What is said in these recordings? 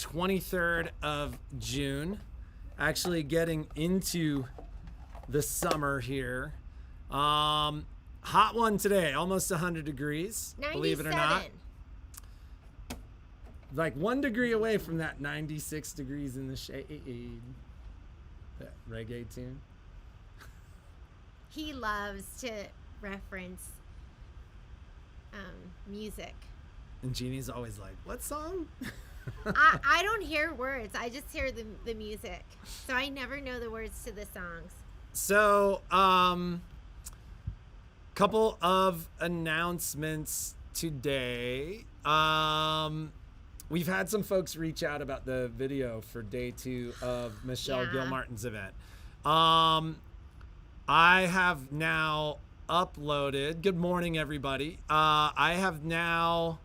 23rd of June. Actually getting into the summer here. Hot one today, almost 100 degrees, 97. believe it or not. Like 1 degree away from that 96 degrees in the shade. That reggae tune. He loves to reference music. And Jeannie's always like, what song? I don't hear words. I just hear the music. So I never know the words to the songs. So, couple of announcements today. We've had some folks reach out about the video for day 2 of Michelle Gilmartin's event. I have now uploaded, good morning everybody. I have now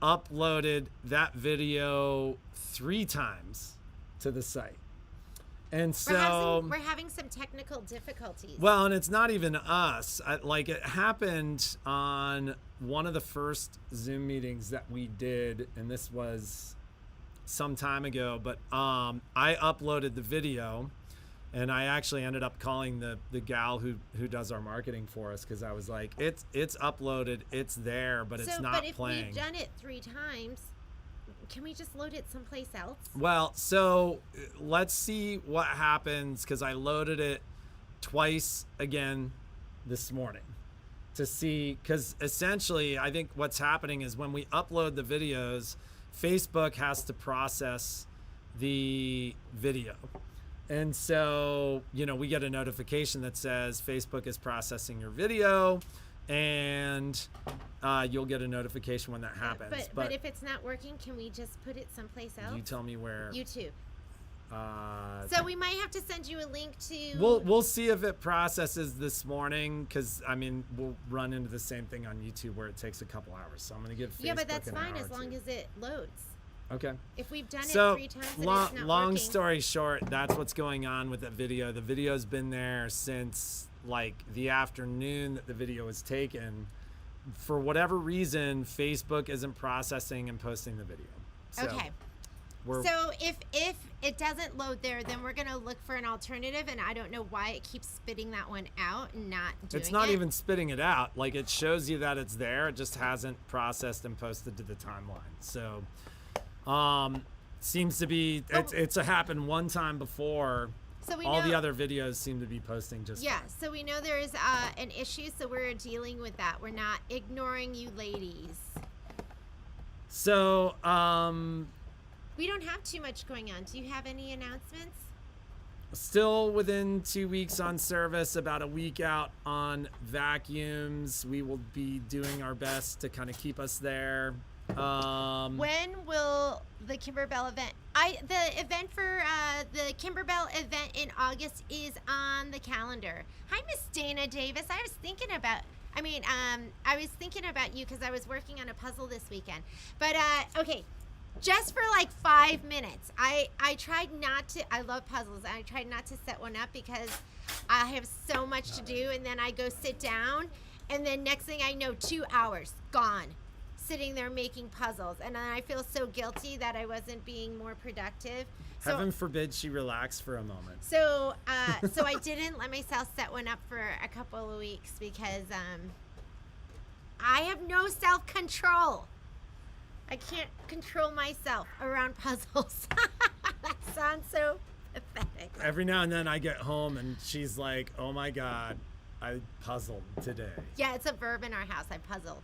uploaded that video 3 times to the site. And so we're having some technical difficulties. Well, and it's not even us. Like it happened on one of the first Zoom meetings that we did, and this was some time ago, but I uploaded the video, and I actually ended up calling the gal who does our marketing for us, because I was like, it's uploaded, it's there, but it's not playing. But if we've done it 3 times, can we just load it someplace else? Well, so let's see what happens, because I loaded it twice again this morning to see, because essentially I think what's happening is when we upload the videos, Facebook has to process the video. And so, you know, we get a notification that says Facebook is processing your video, and you'll get a notification when that happens. But if it's not working, can we just put it someplace else? You tell me where. YouTube. So we might have to send you a link to. We'll see if it processes this morning, because I mean we'll run into the same thing on YouTube where it takes a couple hours. So I'm gonna give Facebook but that's an fine hour as long as it loads. Okay. If we've done it 3 times, and it's not long working. story short, that's what's going on with the video. The video's been there since like the afternoon that the video was taken. For whatever reason, Facebook isn't processing and posting the video. So okay. So if it doesn't load there, then we're gonna look for an alternative, and I don't know why it keeps spitting that one out and not doing it. It's not even spitting it out. Like it shows you that it's there. It just hasn't processed and posted to the timeline. So seems to be it's happened one time before. So we all know, the other videos seem to be posting just fine. So we know there is an issue, so we're dealing with that. We're not ignoring you ladies. So we don't have too much going on. Do you have any announcements? Still within 2 weeks on service, about a week out on vacuums. We will be doing our best to kind of keep us there. When will the Kimber Belle event? The event for the Kimber Belle event in August is on the calendar. Hi, Miss Dana Davis. I was thinking about you because I was working on a puzzle this weekend. But okay, just for like 5 minutes, I tried not to. I love puzzles. I tried not to set one up because I have so much to do, and then I go sit down, and then next thing I know, 2 hours gone. Sitting there making puzzles, and then I feel so guilty that I wasn't being more productive. So, Heaven forbid she relax for a moment. So I didn't let myself set one up for a couple of weeks because I have no self-control. I can't control myself around puzzles. That sounds so pathetic. Every now and then I get home and she's like, "Oh my God, I puzzled today." Yeah, it's a verb in our house. I puzzled.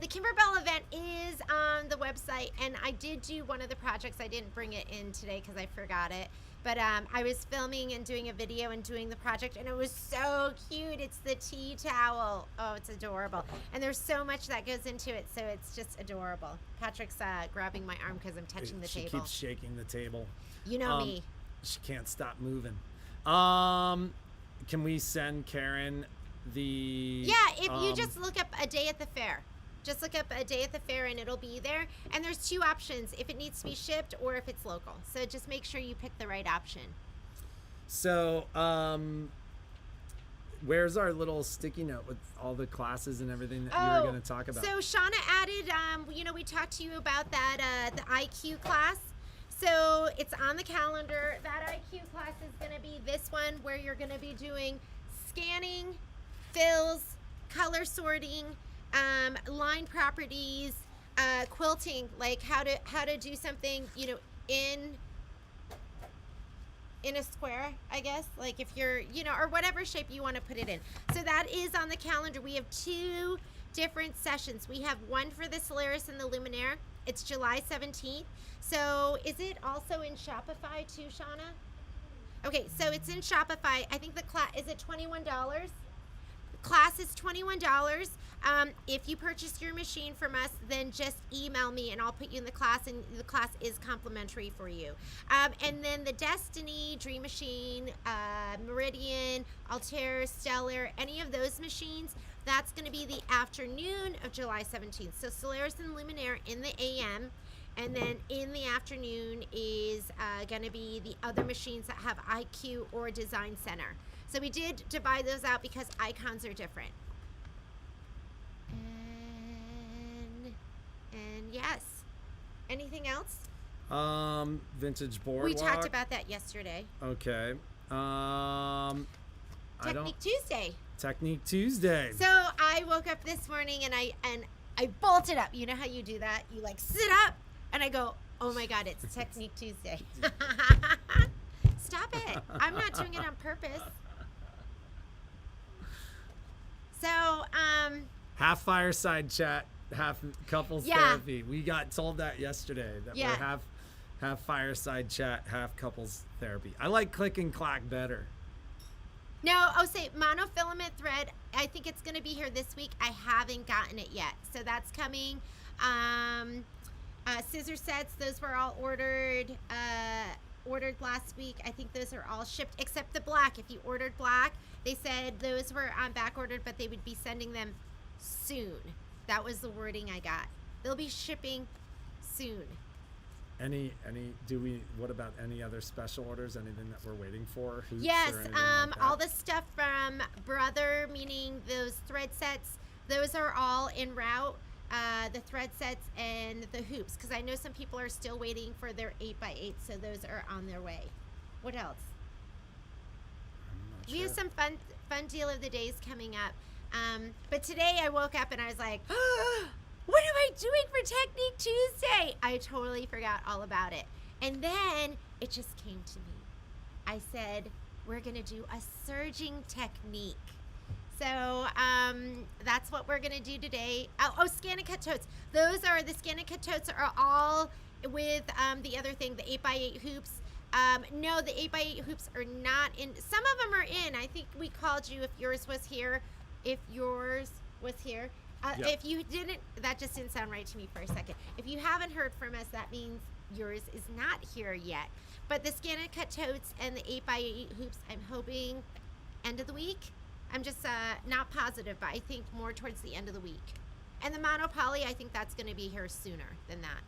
The Kimber Belle event is on the website, and I did do one of the projects. I didn't bring it in today because I forgot it, but I was filming and doing a video and doing the project, and it was so cute. It's the tea towel. Oh, it's adorable, and there's so much that goes into it, so it's just adorable. Patrick's grabbing my arm because I'm touching the table. She keeps shaking the table. You know me. She can't stop moving. Can we send Karen the if you just look up a day at the fair, and it'll be there, and there's 2 options if it needs to be shipped or if it's local, so just make sure you pick the right option. So where's our little sticky note with all the classes and everything that you were going to talk about? So Shauna added, we talked to you about that, the IQ class. So it's on the calendar. That IQ class is going to be this one where you're going to be doing scanning, fills, color sorting, line properties, quilting, like how to do something, in a square, I guess, like if you're, or whatever shape you want to put it in. So that is on the calendar. We have 2 different sessions. We have one for the Solaris and the Luminaire. It's July 17th. So is it also in Shopify too, Shauna? Okay, so it's in Shopify. I think the class, is it $21? Class is $21. If you purchase your machine from us, then just email me and I'll put you in the class, and the class is complimentary for you. And then the Destiny, Dream Machine, Meridian, Altair, Stellar, any of those machines, that's going to be the afternoon of July 17th. So Solaris and Luminaire in the AM, and then in the afternoon is going to be the other machines that have IQ or Design Center. So we did divide those out because icons are different. And yes. Anything else? Vintage boardwalk. We talked about that yesterday. Okay. Technique Tuesday. So I woke up this morning and I bolted up. You know how you do that? You like sit up and I go, oh my God, it's Technique Tuesday. Stop it. I'm not doing it on purpose. So, half fireside chat, half couples therapy. We got told that yesterday, that we're half fireside chat, half couples therapy. I like click and clack better. No, say monofilament thread. I think it's going to be here this week. I haven't gotten it yet. So that's coming. Scissor sets, those were all ordered last week. I think those are all shipped except the black. If you ordered black, they said those were back ordered, but they would be sending them soon. That was the wording I got. They'll be shipping soon. What about any other special orders? Anything that we're waiting for? Hoops yes, or anything like that? all the stuff from Brother, meaning those thread sets, those are all en route. The thread sets and the hoops, because I know some people are still waiting for their 8x8, so those are on their way. What else? We have some fun deal of the days coming up. But today I woke up and I was like, what am I doing for Technique Tuesday? I totally forgot all about it. And then it just came to me. I said, we're going to do a surging technique. So that's what we're going to do today. Oh, scan and cut totes. Those are the scan and cut totes are all with the other thing, the 8x8 hoops. No, the 8x8 hoops are not in. Some of them are in. I think we called you if yours was here. If you didn't, that just didn't sound right to me for a second. If you haven't heard from us, that means yours is not here yet. But the scan and cut totes and the 8x8 hoops, I'm hoping end of the week. I'm just not positive, but I think more towards the end of the week. And the monopoly, I think that's going to be here sooner than that.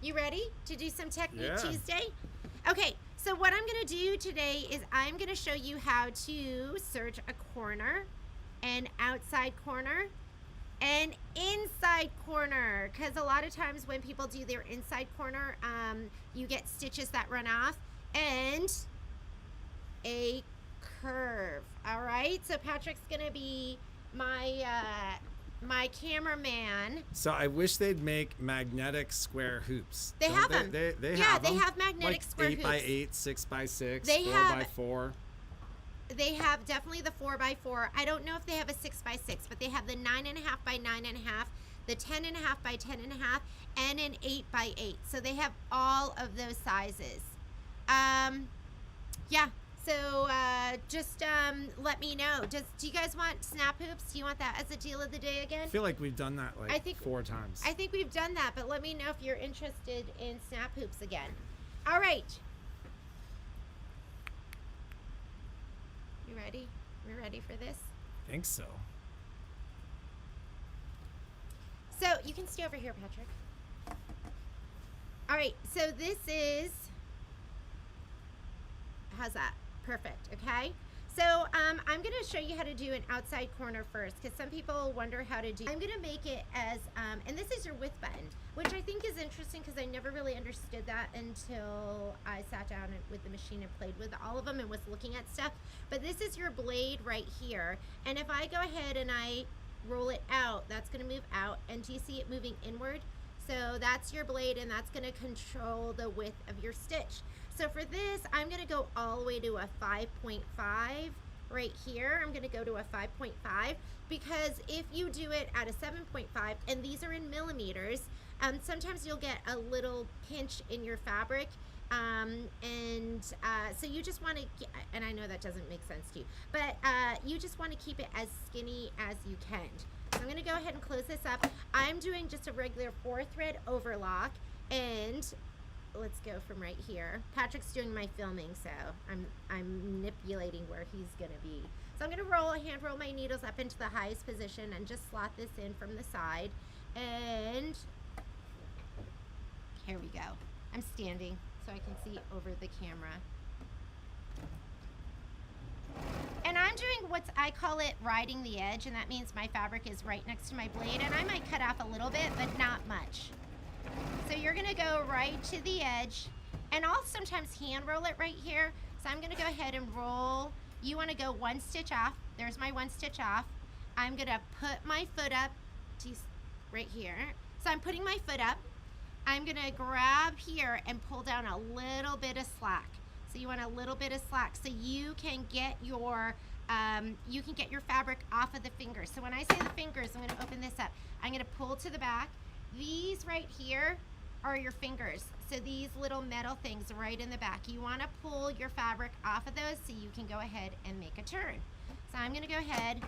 You ready to do some Technique Tuesday? Okay, so what I'm going to do today is I'm going to show you how to serge a corner, an outside corner, an inside corner. Because a lot of times when people do their inside corner, you get stitches that run off, and a curve. All right, so Patrick's going to be my cameraman. So I wish they'd make magnetic square hoops. They have them. They have magnetic square hoops. 8x8, 6x6, 4x4. They have definitely the 4x4. I don't know if they have a 6x6, but they have the 9.5 by 9.5, the 10.5 by 10.5, and an 8x8. So they have all of those sizes. Yeah. So just let me know. Do you guys want snap hoops? Do you want that as a deal of the day again? I feel like we've done that 4 times. I think we've done that, but let me know if you're interested in snap hoops again. All right. You ready? We ready for this? I think so. So you can stay over here, Patrick. All right. So this is, how's that? Perfect. Okay. So I'm going to show you how to do an outside corner first, because some people wonder how to do. I'm going to make it as, and this is your width button, which I think is interesting because I never really understood that until I sat down with the machine and played with all of them and was looking at stuff. But this is your blade right here. And if I go ahead and I roll it out, that's going to move out. And do you see it moving inward? So that's your blade, and that's going to control the width of your stitch. So for this, I'm going to go all the way to a 5.5 right here. I'm going to go to a 5.5 because if you do it at a 7.5, and these are in millimeters, sometimes you'll get a little pinch in your fabric. So you just want to, and I know that doesn't make sense to you, but you just want to keep it as skinny as you can. So I'm going to go ahead and close this up. I'm doing just a regular 4-thread overlock, and let's go from right here. Patrick's doing my filming, so I'm manipulating where he's going to be. So I'm going to hand roll my needles up into the highest position and just slot this in from the side. And here we go. I'm standing so I can see over the camera. And I'm doing what I call it riding the edge, and that means my fabric is right next to my blade, and I might cut off a little bit, but not much. So you're gonna go right to the edge, and I'll sometimes hand roll it right here. So I'm gonna go ahead and roll. You wanna go 1 stitch off. There's my 1 stitch off. I'm gonna put my foot up to right here. So I'm putting my foot up. I'm gonna grab here and pull down a little bit of slack. So you want a little bit of slack so you can get your fabric off of the fingers. So when I say the fingers, I'm gonna open this up. I'm gonna pull to the back. These right here are your fingers. So these little metal things right in the back. You wanna pull your fabric off of those so you can go ahead and make a turn. So I'm gonna go ahead,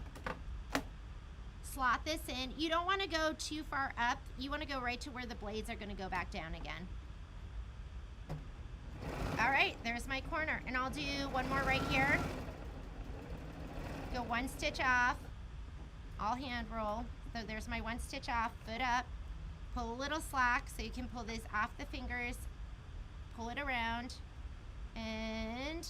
slot this in. You don't wanna go too far up. You wanna go right to where the blades are gonna go back down again. All right, there's my corner. And I'll do one more right here. Go 1 stitch off. I'll hand roll. So there's my 1 stitch off, foot up. Pull a little slack so you can pull this off the fingers. Pull it around and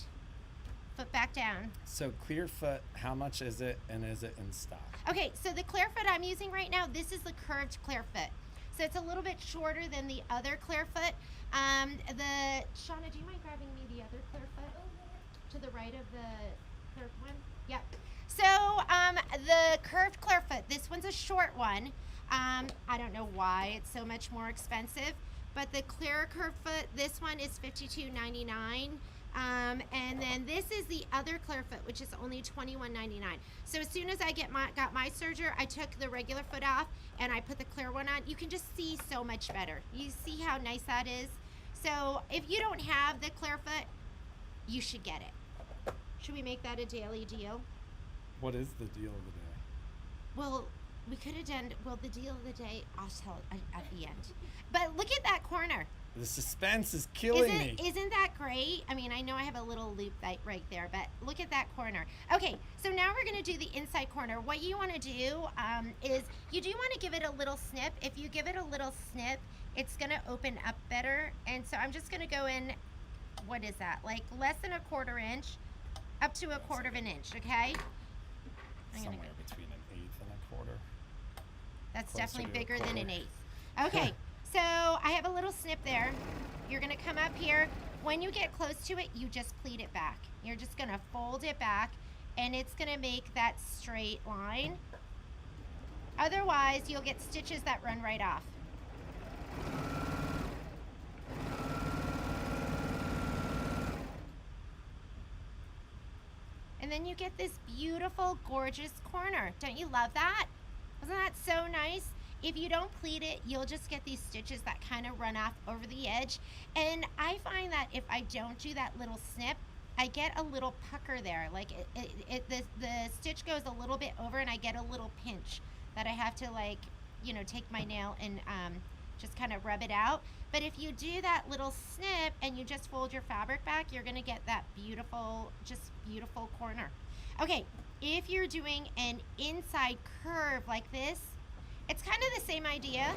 foot back down. So clear foot, how much is it, and is it in stock? Okay, so the clear foot I'm using right now, this is the curved clear foot. So it's a little bit shorter than the other clear foot. Shauna, do you mind grabbing me the other clear foot to the right of the curved one? Yep. So the curved clear foot, this one's a short one. I don't know why it's so much more expensive, but the clear curved foot, this one is $52.99. And then this is the other clear foot, which is only $21.99. So as soon as I got my serger, I took the regular foot off and I put the clear one on. You can just see so much better. You see how nice that is? So if you don't have the clear foot, you should get it. Should we make that a daily deal? What is the deal of the day? Well, we could have done, the deal of the day, I'll tell it at the end. But look at that corner. The suspense is killing me. Isn't that great? I mean, I know I have a little loop right there, but look at that corner. Okay, so now we're going to do the inside corner. What you want to do is you do want to give it a little snip. If you give it a little snip, it's going to open up better. And so I'm just going to go in, what is that? Like less than 1/4 inch up to 1/4 of an inch, okay? Somewhere between 1/8 and 1/4. That's Closer definitely to bigger than 1/4. 1/8. Okay. So I have a little snip there. You're gonna come up here. When you get close to it, you just pleat it back. You're just gonna fold it back and it's gonna make that straight line. Otherwise, you'll get stitches that run right off. And then you get this beautiful, gorgeous corner. Don't you love that? Wasn't that so nice? If you don't pleat it, you'll just get these stitches that kind of run off over the edge. And I find that if I don't do that little snip, I get a little pucker there. Like the stitch goes a little bit over and I get a little pinch that I have to take my nail and just kind of rub it out. But if you do that little snip and you just fold your fabric back, you're gonna get that beautiful, just beautiful corner. Okay, if you're doing an inside curve like this, it's kind of the same idea.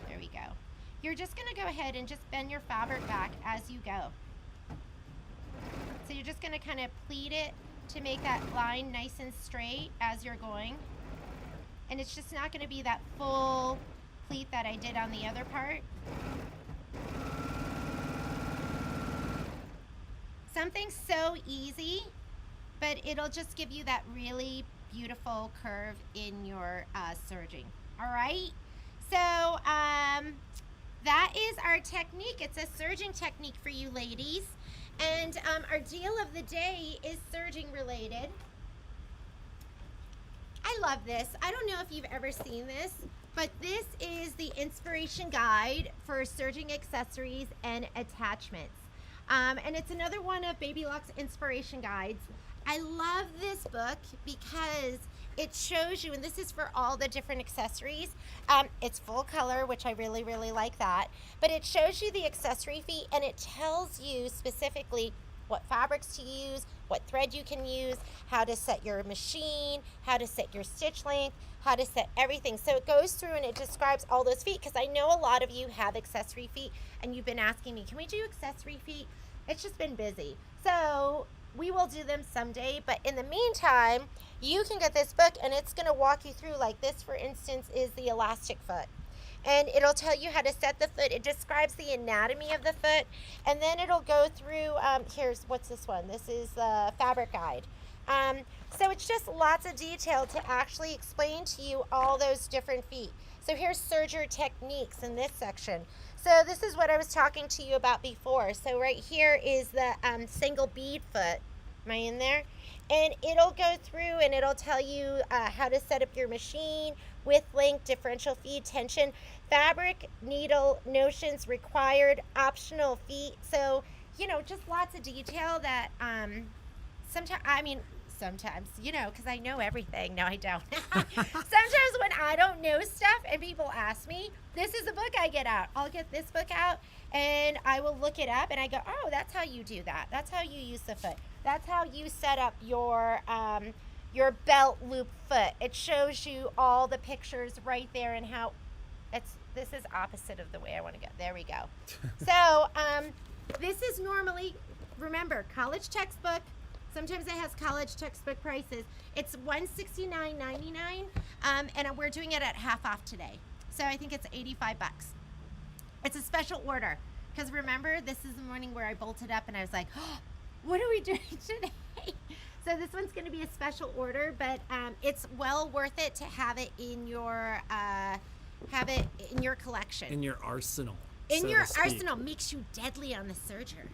There we go. You're just gonna go ahead and just bend your fabric back as you go. So you're just gonna kind of pleat it to make that line nice and straight as you're going. And it's just not gonna be that full pleat that I did on the other part. Something so easy, but it'll just give you that really beautiful curve in your serging. All right, so that is our technique. It's a serging technique for you ladies, and our deal of the day is serging related. I love this. I don't know if you've ever seen this, but this is the inspiration guide for serging accessories and attachments. And it's another one of Baby Lock's inspiration guides. I love this book because it shows you, and this is for all the different accessories. It's full color, which I really, really like that. But it shows you the accessory feet, and it tells you specifically what fabrics to use, what thread you can use, how to set your machine, how to set your stitch length, how to set everything. So it goes through and it describes all those feet, because I know a lot of you have accessory feet and you've been asking me, can we do accessory feet? It's just been busy. So we will do them someday, but in the meantime, you can get this book and it's gonna walk you through, like this, for instance, is the elastic foot. And it'll tell you how to set the foot. It describes the anatomy of the foot. And then it'll go through, what's this one? This is the fabric guide. So it's just lots of detail to actually explain to you all those different feet. So here's serger techniques in this section. So this is what I was talking to you about before. So right here is the single bead foot. Am I in there? And it'll go through and it'll tell you how to set up your machine, width, length, differential feed, tension, fabric, needle, notions required, optional feet. So, you know, just lots of detail that sometimes, you know, because I know everything. No, I don't. Sometimes when I don't know stuff and people ask me, this is a book I get out. I'll get this book out and I will look it up and I go, oh, that's how you do that. That's how you use the foot. That's how you set up your belt loop foot. It shows you all the pictures right there and how this is opposite of the way I want to go. There we go. So this is normally, remember, college textbook. Sometimes it has college textbook prices. It's $169.99, and we're doing it at half off today. So I think it's 85 bucks. It's a special order, because remember, this is the morning where I bolted up and I was like, oh, what are we doing today? So this one's going to be a special order, but it's well worth it to have it in your collection. In your arsenal. In your arsenal. Makes you deadly on the serger.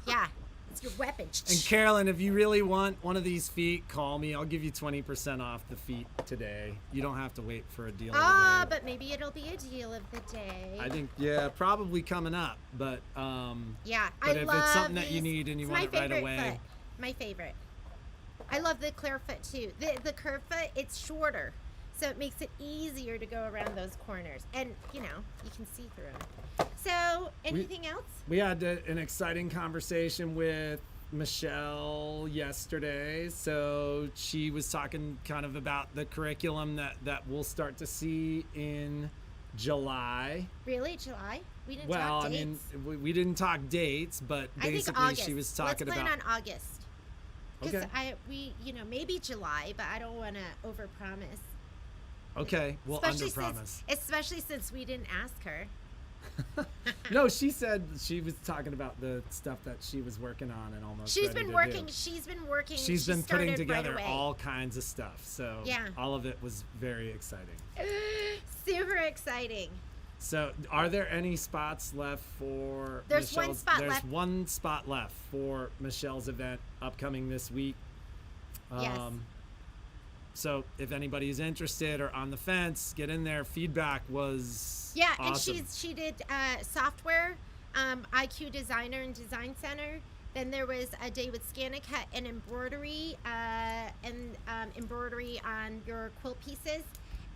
Yeah. It's your weapon. And Carolyn, if you really want one of these feet, call me. I'll give you 20% off the feet today. You don't have to wait for a deal of the day. But maybe it'll be a deal of the day. I think, yeah, probably coming up. But yeah, but if it's something that you need and you want it right away. Foot. My favorite. I love the clear foot too. The curved foot, it's shorter, so it makes it easier to go around those corners, and you know you can see through them. So, anything else? We had an exciting conversation with Michelle yesterday. So she was talking kind of about the curriculum that we'll start to see in July. Really, July? We didn't talk dates. I mean, we didn't talk dates, but basically she was talking about. Let's plan on August. Okay. Maybe July, but I don't want to overpromise. Okay, we'll underpromise. Especially since we didn't ask her. No, she said she was talking about the stuff that she was working on and almost. She's been working. She's been putting together all kinds of stuff. So yeah, all of it was very exciting. Super exciting. So, are there any spots left for There's Michelle's? There's one spot left for Michelle's event upcoming this week. Yes. So if anybody's interested or on the fence, get in there. Feedback was awesome. And she did software, IQ Designer and Design Center. Then there was a day with Scan-A-Cut and embroidery, embroidery on your quilt pieces.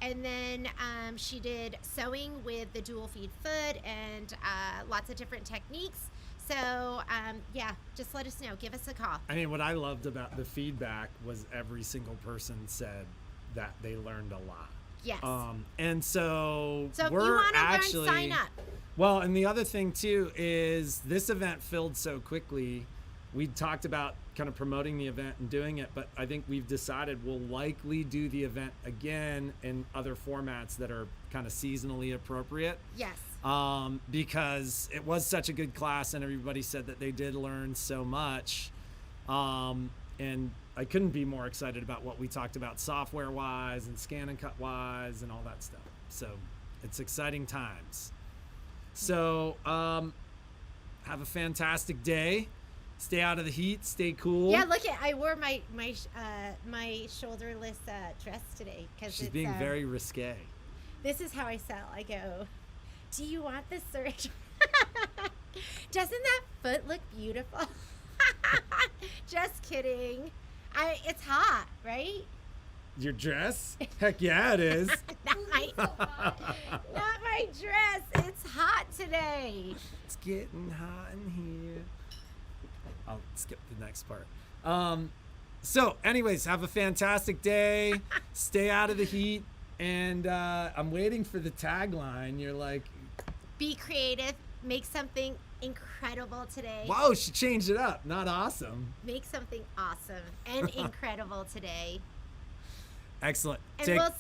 And then she did sewing with the dual feed foot and lots of different techniques. So, just let us know. Give us a call. I mean, what I loved about the feedback was every single person said that they learned a lot. Yes. And so if we're you want to actually learn, sign up. Well, and the other thing too is this event filled so quickly. we talked about kind of promoting the event and doing it, but I think we've decided we'll likely do the event again in other formats that are kind of seasonally appropriate. Yes. Because it was such a good class and everybody said that they did learn so much. And I couldn't be more excited about what we talked about software wise and scan and cut wise and all that stuff. So it's exciting times. So have a fantastic day. Stay out of the heat. Stay cool. Yeah, look at I wore my shoulderless dress today because She's being very risque. This is how I sell. I go, do you want this surgery? Doesn't that foot look beautiful? Just kidding. It's hot, right? Your dress? Heck yeah, it is. Not my dress. It's hot today. It's getting hot in here. I'll skip the next part. So anyways, have a fantastic day. Stay out of the heat. And I'm waiting for the tagline. You're like, be creative. Make something incredible today. wow, she changed it up. Not awesome. Make something awesome and incredible today. Excellent. And we'll see